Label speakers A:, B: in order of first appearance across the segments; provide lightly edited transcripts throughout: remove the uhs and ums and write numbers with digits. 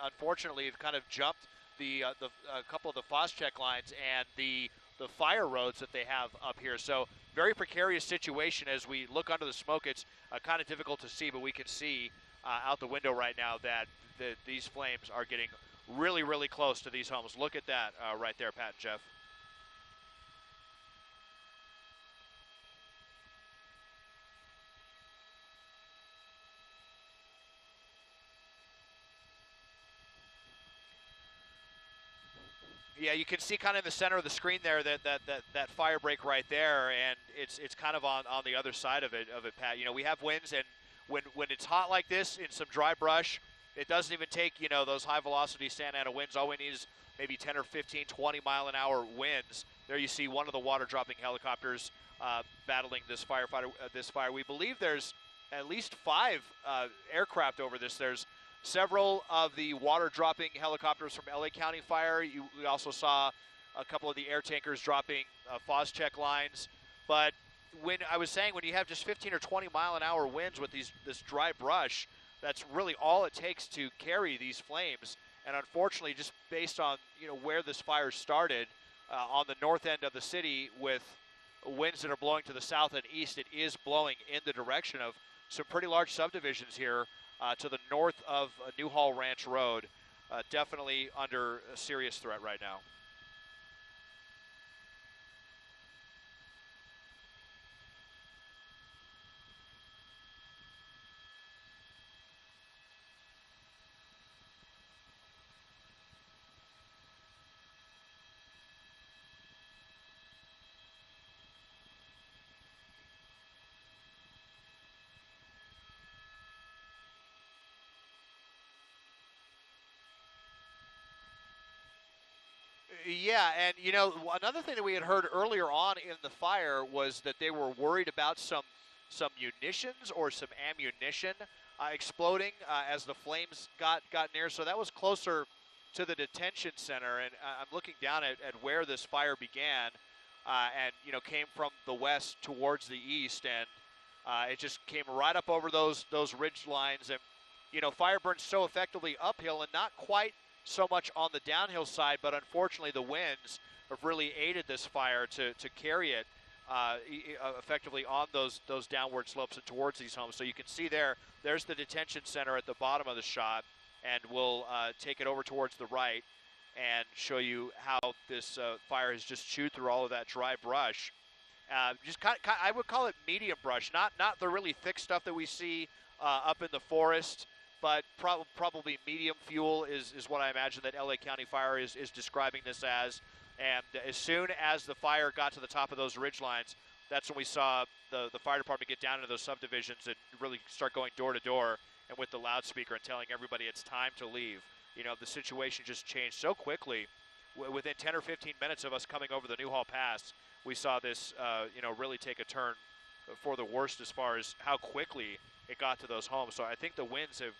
A: unfortunately have kind of jumped the a couple of the Foscheck lines and the fire roads that they have up here. So very precarious situation as we look under the smoke. It's kind of difficult to see, but we can see out the window right now that these flames are getting really, really close to these homes. Look at that right there, Pat and Jeff. Yeah, you can see kind of in the center of the screen there that fire break right there, and it's kind of on the other side of it, Pat. You know, we have winds, and when it's hot like this in some dry brush, it doesn't even take those high velocity Santa Ana winds. All we need is maybe 10 or 15, 20 mile an hour winds. There you see one of the water dropping helicopters battling this this fire. We believe there's at least 5 aircraft over this. There's several of the water-dropping helicopters from LA County Fire. We also saw a couple of the air tankers dropping Foscheck lines. But when I was saying when you have just 15 or 20 mile an hour winds with this dry brush, that's really all it takes to carry these flames. And unfortunately, just based on where this fire started on the north end of the city with winds that are blowing to the south and east, it is blowing in the direction of some pretty large subdivisions here. To the north of Newhall Ranch Road, definitely under a serious threat right now. Yeah, and another thing that we had heard earlier on in the fire was that they were worried about some munitions or some ammunition exploding as the flames got near. So that was closer to the detention center, and I'm looking down at where this fire began, and came from the west towards the east, and it just came right up over those ridge lines, and fire burns so effectively uphill and not quite so much on the downhill side, but unfortunately the winds have really aided this fire to carry it effectively on those downward slopes and towards these homes. So you can see there's the detention center at the bottom of the shot, and we'll take it over towards the right and show you how this fire has just chewed through all of that dry brush. Just I would call it medium brush, not the really thick stuff that we see up in the forest, but probably medium fuel is what I imagine that LA County Fire is describing this as. And as soon as the fire got to the top of those ridge lines, that's when we saw the fire department get down into those subdivisions and really start going door to door and with the loudspeaker and telling everybody it's time to leave. The situation just changed so quickly. Within 10 or 15 minutes of us coming over the Newhall Pass, we saw this, really take a turn for the worst as far as how quickly it got to those homes. So I think the winds have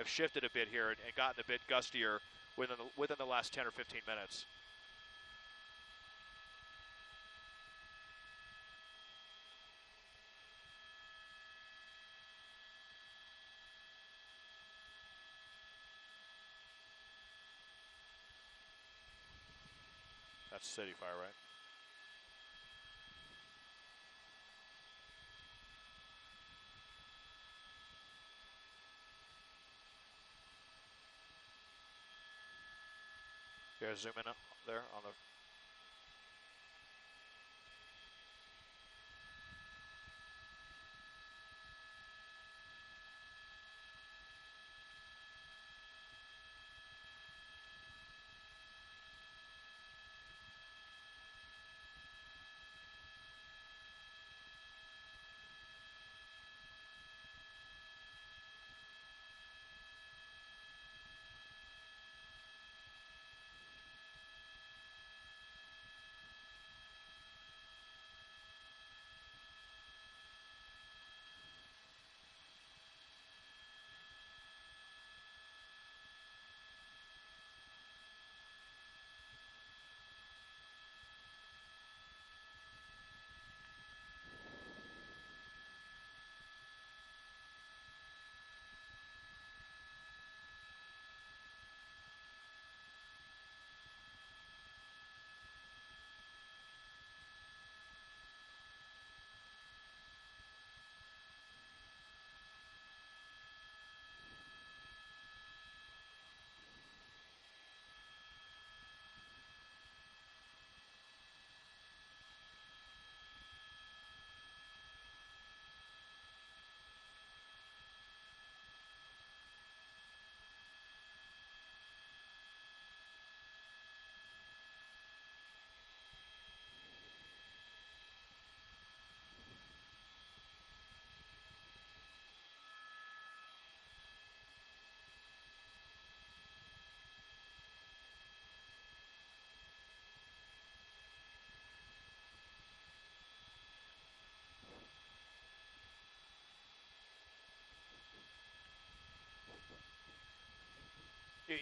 A: shifted a bit here and gotten a bit gustier within the last 10 or 15 minutes. That's City Fire, right? Yeah, zoom in up there on the.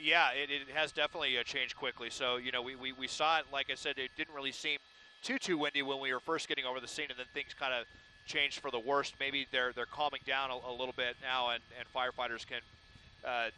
A: Yeah, it has definitely changed quickly. So, we saw it, like I said, it didn't really seem too windy when we were first getting over the scene, and then things kind of changed for the worst. Maybe they're calming down a little bit now, and firefighters can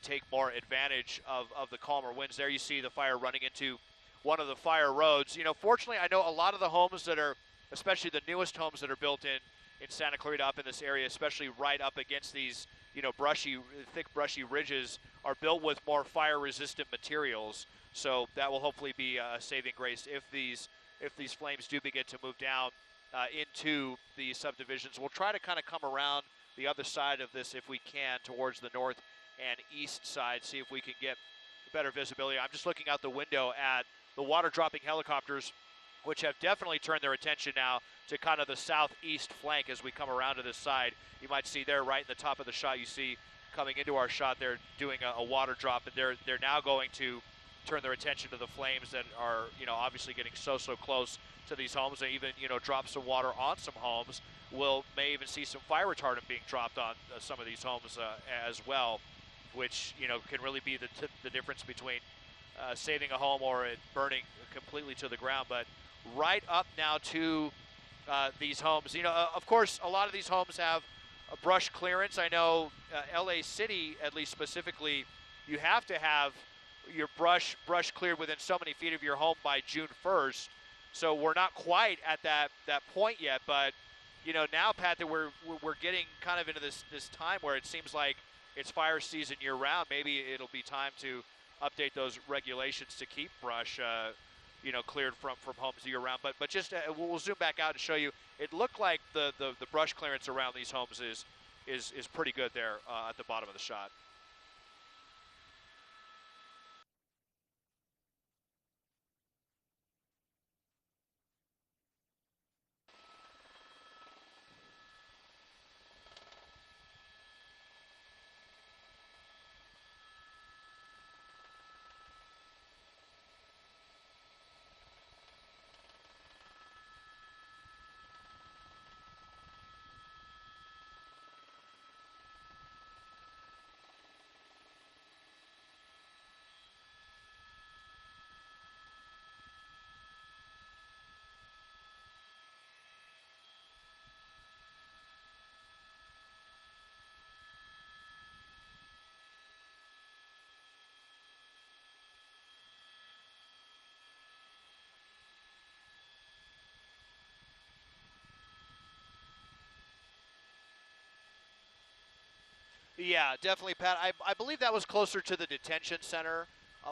A: take more advantage of the calmer winds. There you see the fire running into one of the fire roads. Fortunately, I know a lot of the homes that are, especially the newest homes that are built in Santa Clarita up in this area, especially right up against these, thick brushy ridges, are built with more fire-resistant materials. So that will hopefully be a saving grace if these flames do begin to move down into the subdivisions. We'll try to kind of come around the other side of this if we can, towards the north and east side, see if we can get better visibility. I'm just looking out the window at the water-dropping helicopters, which have definitely turned their attention now to kind of the southeast flank as we come around to this side. You might see there right in the top of the shot, you see coming into our shot, they're doing a water drop, and they're now going to turn their attention to the flames that are, obviously getting so close to these homes, and even, drop some water on some homes. May even see some fire retardant being dropped on some of these homes as well, which, can really be the difference between saving a home or it burning completely to the ground. But right up now to these homes, of course, a lot of these homes have a brush clearance. I know LA City, at least specifically, you have to have your brush cleared within so many feet of your home by June 1st. So we're not quite at that point yet, but now, Pat, that we're getting kind of into this time where it seems like it's fire season year round. Maybe it'll be time to update those regulations to keep brush cleared from homes year round. But just we'll zoom back out and show you. It looked like the brush clearance around these homes is pretty good there at the bottom of the shot. Yeah, definitely, Pat. I believe that was closer to the detention center,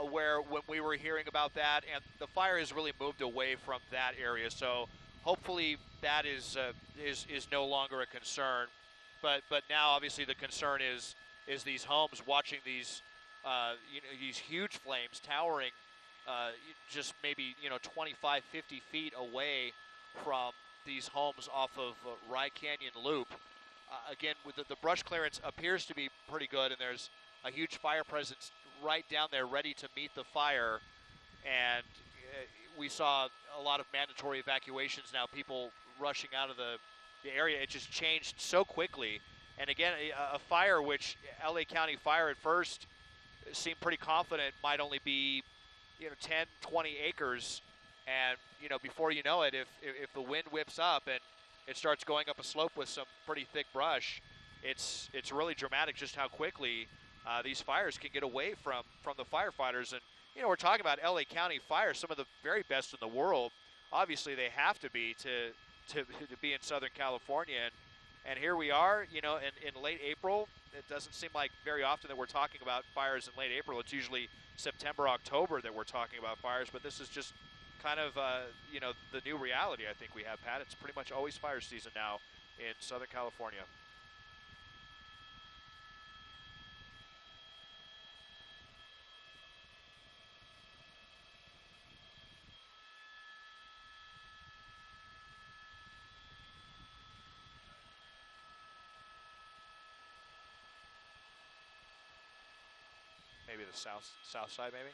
A: where when we were hearing about that, and the fire has really moved away from that area. So hopefully that is no longer a concern. But now obviously the concern is these homes watching these these huge flames towering just maybe 25, 50 feet away from these homes off of Rye Canyon Loop. Again, with the brush clearance appears to be pretty good, and there's a huge fire presence right down there ready to meet the fire. And we saw a lot of mandatory evacuations now, people rushing out of the area. It just changed so quickly. And again, a fire which LA County Fire at first seemed pretty confident might only be 10, 20 acres. And, before you know it, if the wind whips up and it starts going up a slope with some pretty thick brush, it's really dramatic just how quickly these fires can get away from the firefighters. And, we're talking about LA County Fire, some of the very best in the world. Obviously, they have to be to be in Southern California. And here we are, in late April. It doesn't seem like very often that we're talking about fires in late April. It's usually September, October that we're talking about fires, but this is just kind of, the new reality I think we have, Pat. It's pretty much always fire season now in Southern California. Maybe the south side, maybe?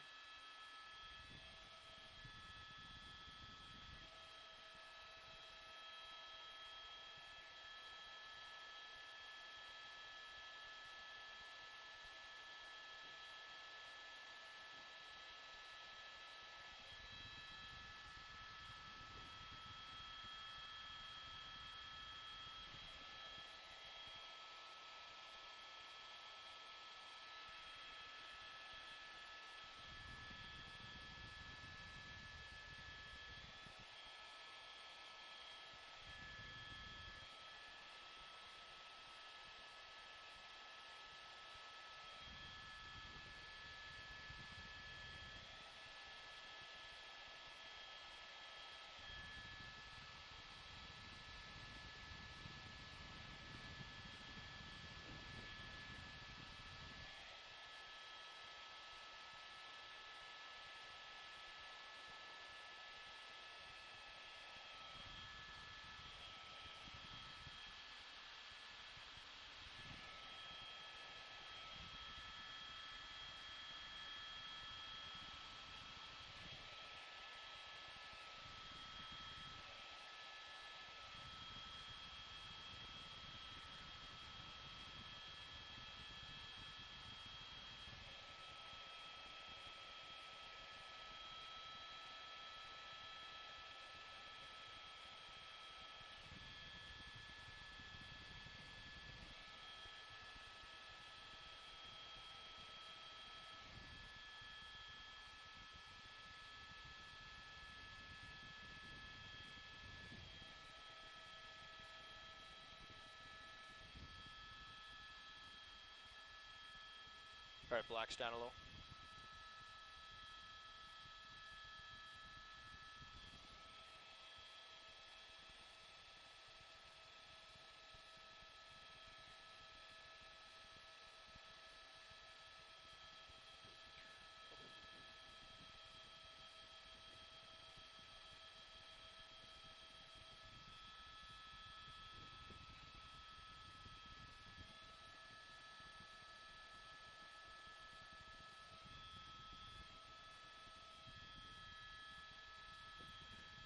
A: Try blacks down a little.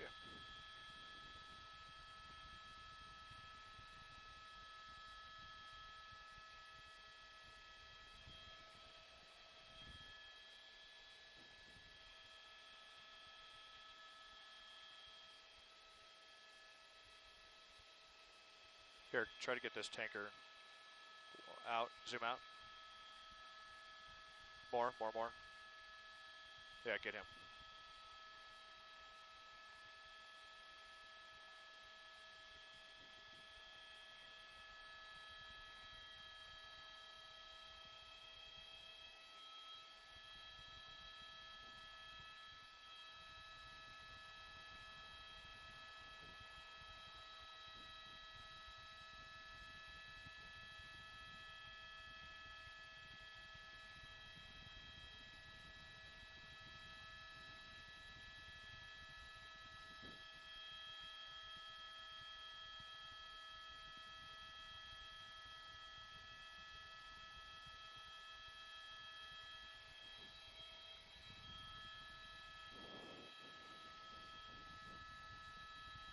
A: Yeah. Here, try to get this tanker out. Zoom out. More, more, more. Yeah, get him.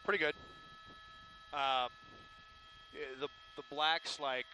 A: Pretty good. Um, the blacks like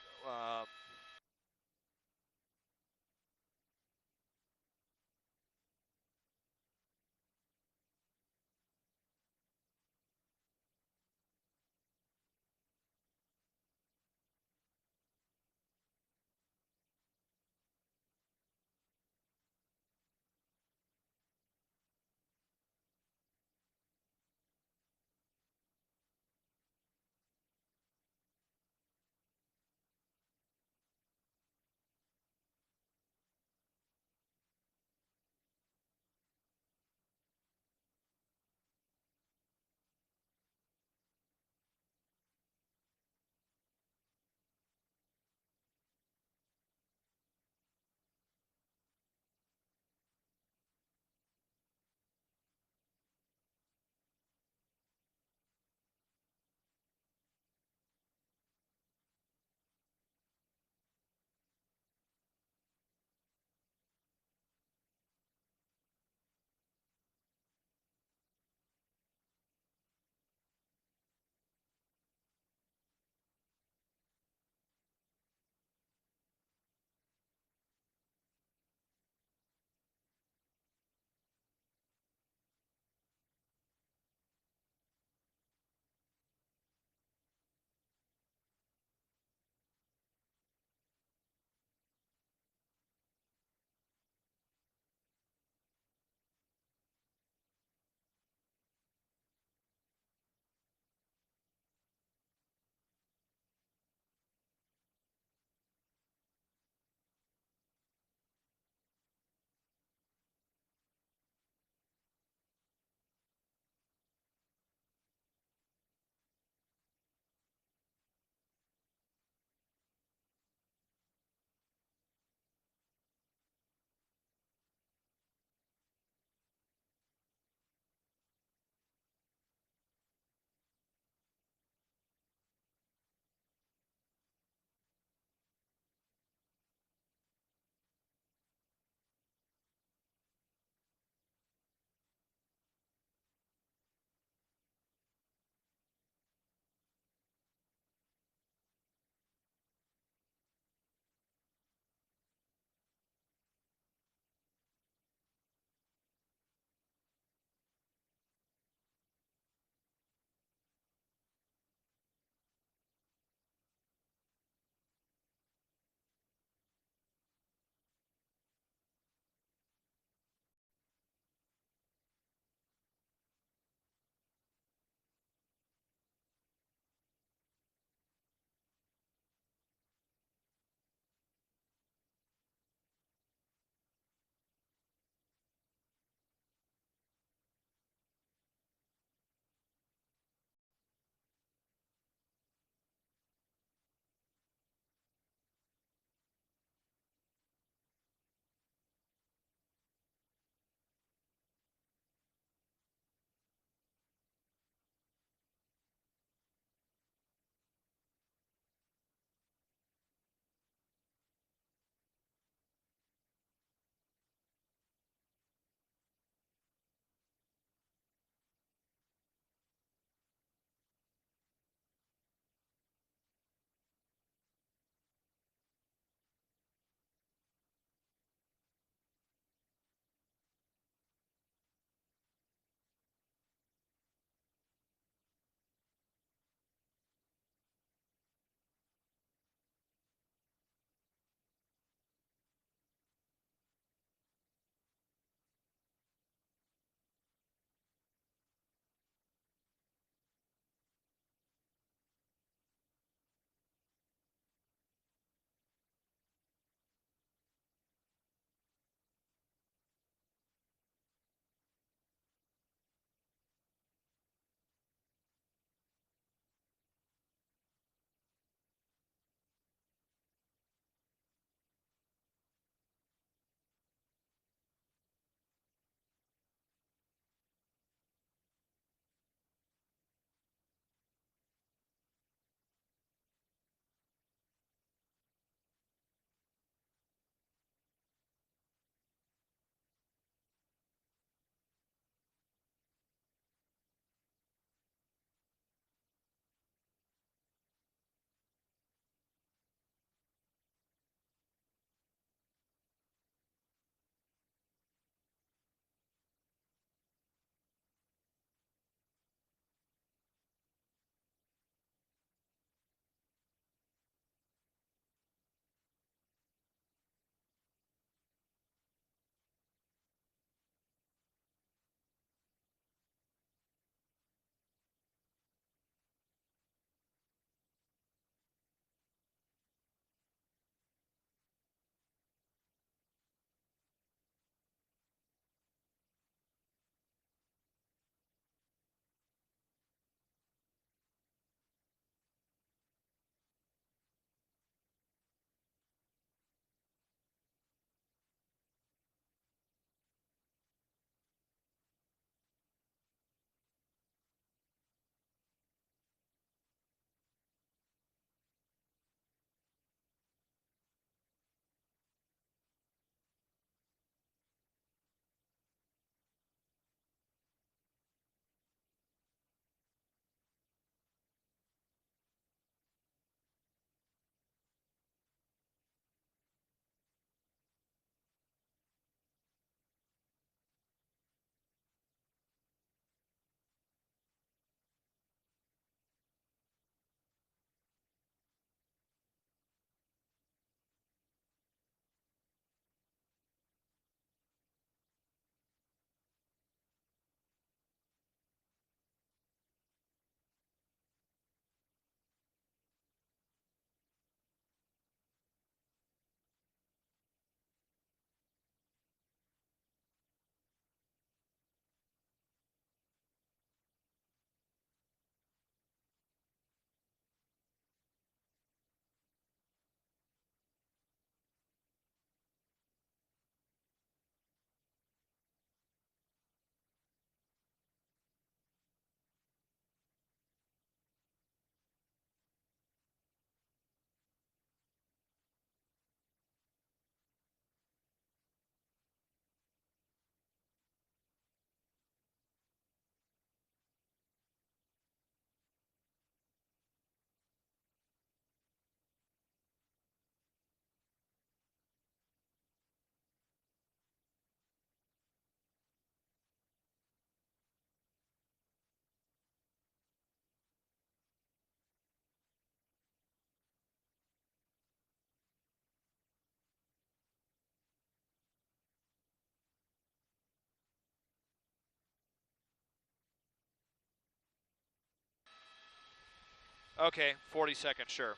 A: Okay, 40 seconds, sure.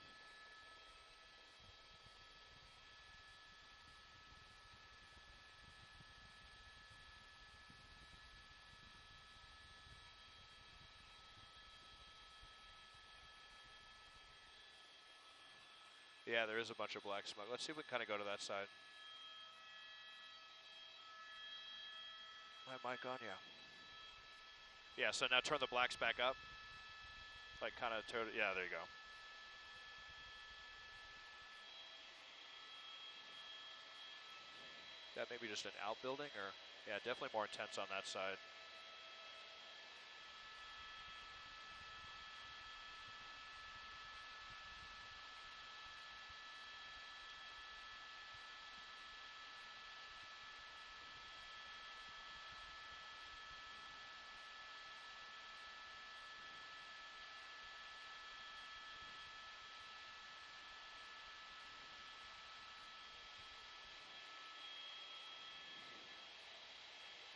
A: Yeah, there is a bunch of black smoke. Let's see if we can kind of go to that side. My mic on? Yeah. Yeah, so now turn the blacks back up. Like kind of, yeah, there you go. That may be just an outbuilding, or, yeah, definitely more intense on that side.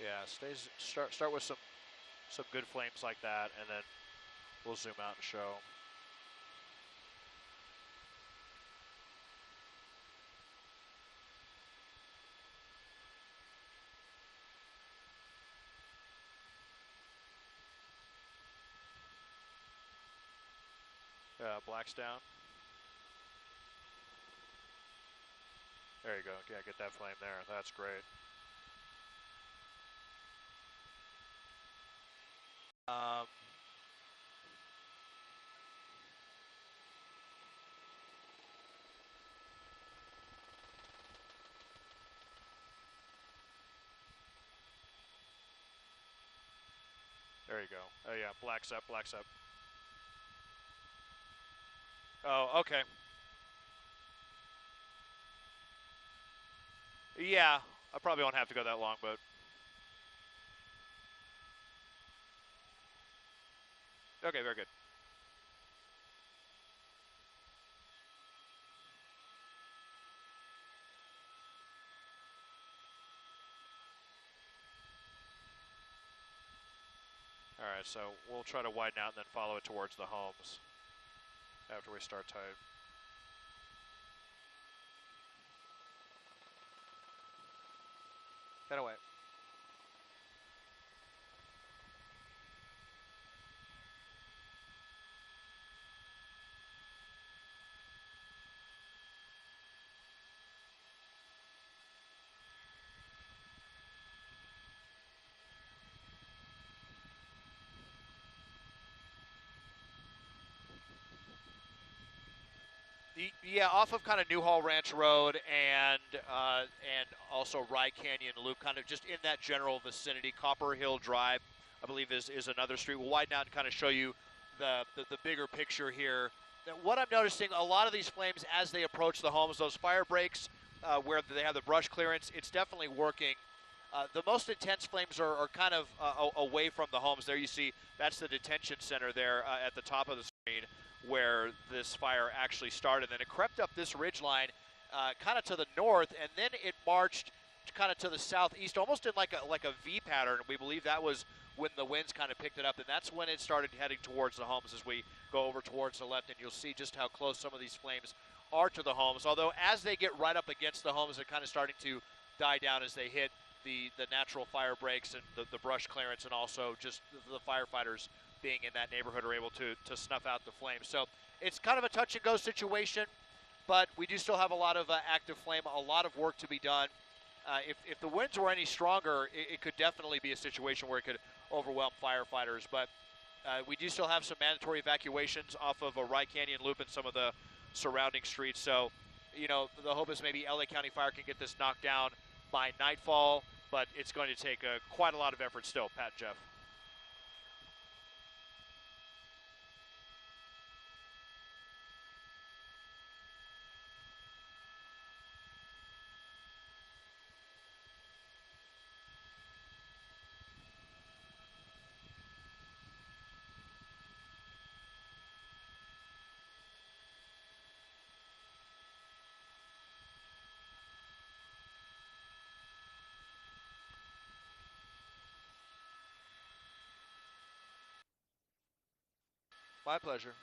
A: Yeah, start with some good flames like that, and then we'll zoom out and show. Blacks down. There you go. Yeah, get that flame there. That's great. There you go. Oh yeah, blacks up, blacks up. Oh, okay. Yeah, I probably won't have to go that long, but. Okay, very good. All right, so we'll try to widen out and then follow it towards the homes after we start tight. Head away. Yeah, off of kind of Newhall Ranch Road and also Rye Canyon Loop, kind of just in that general vicinity. Copper Hill Drive, I believe, is another street. We'll widen out and kind of show you the bigger picture here. Now, what I'm noticing, a lot of these flames as they approach the homes, those fire breaks where they have the brush clearance, it's definitely working. The most intense flames are kind of away from the homes. There you see, that's the detention center there at the top of the screen, where this fire actually started. Then it crept up this ridge line kind of to the north, and then it marched kind of to the southeast, almost in like a V pattern. We believe that was when the winds kind of picked it up, and that's when it started heading towards the homes as we go over towards the left, and you'll see just how close some of these flames are to the homes. Although as they get right up against the homes, they're kind of starting to die down as they hit the natural fire breaks and the brush clearance, and also just the firefighters being in that neighborhood are able to snuff out the flames. So it's kind of a touch and go situation, but we do still have a lot of active flame, a lot of work to be done. If the winds were any stronger, it could definitely be a situation where it could overwhelm firefighters. But we do still have some mandatory evacuations off of a Rye Canyon Loop and some of the surrounding streets. So, you know, the hope is maybe LA County Fire can get this knocked down by nightfall, but it's going to take quite a lot of effort still. Pat, Jeff. My pleasure.